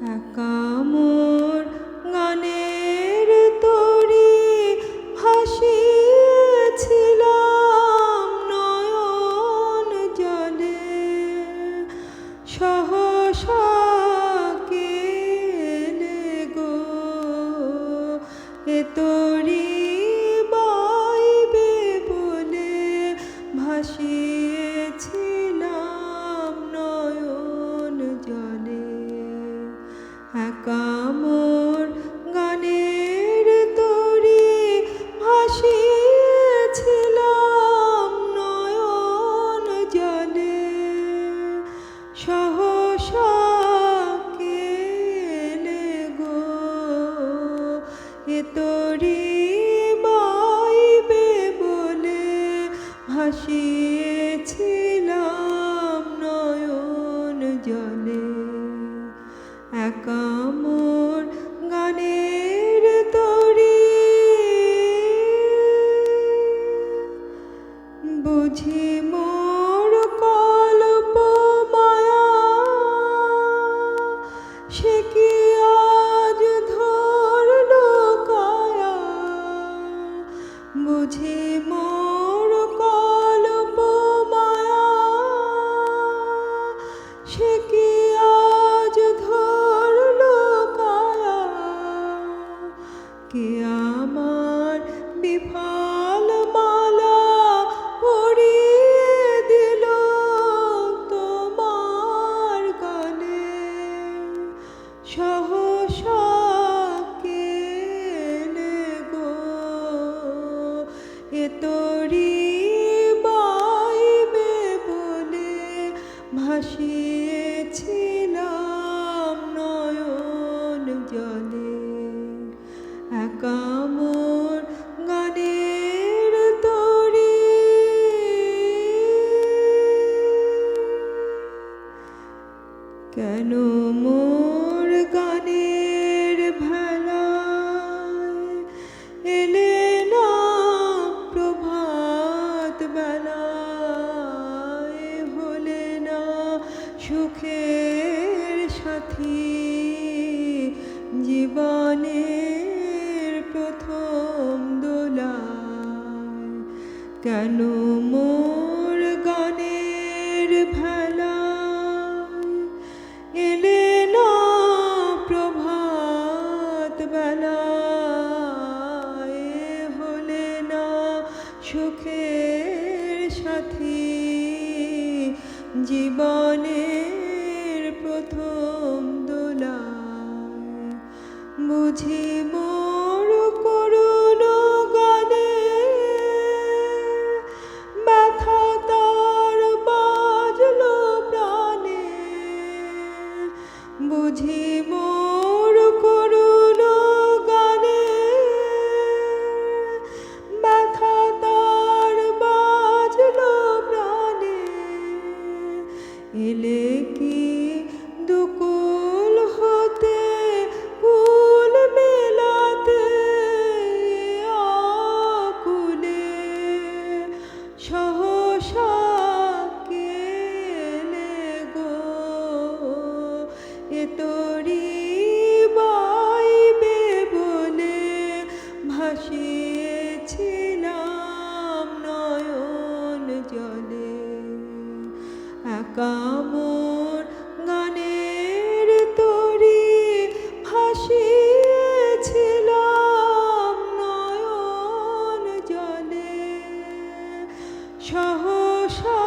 একা মোর গানের তরি ভাসিয়েছিলাম নয়ন জলে, সহসা কে এলে গো এ তরি বাইবে বলে, ভাসিয়েছিলাম নয়ন জলে। একা মোর গানের তরি ভাসিয়েছিলাম নয়ন জলে, সহসা কে এলে গো এ তরি বাইবে বলে, ভাসিয়েছিলাম নয়ন জলে। একা মোর গানের তরি বুঝি মোর কল্প মায়া, সে কি আজ ধরলো কায়া, বুঝি মোর কল্প মায়া, সে কি আজ ধরলো কায়া, কে আমার বিফল মালা পরিয়ে দিল তোমার গানে, সহসা কে এলে গো এ তরি বাইবে বলে, ভাসিয়েছিলাম নয়ন জলে। একা মোর গানের তরি কেন মোর গানের ভেলায় এলে না প্রভাত বেলায়, হলে না সুখের সাথী জীবনের প্রথম দোলায়। কেন মোর গানের ভেলায় এলে না প্রভাত বেলায়, হলে না সুখের সাথী জীবনের প্রথম দোলায়। বুঝি মোর করুণ গানে ব্যথা তার বাজলো প্রাণে, বুঝি মোর করুণ গানে ব্যথা তার বাজলো প্রাণে, এলে কি দুকুল হতে কুল মেলাতে আকুলে, সহসা কে এলে গো এ তরি বাইবে বলে, ভাসিয়েছিলাম নয়ন জলে। একা মোর গানের তরি ভাসিয়েছিলাম নয়ন জলে, সহসা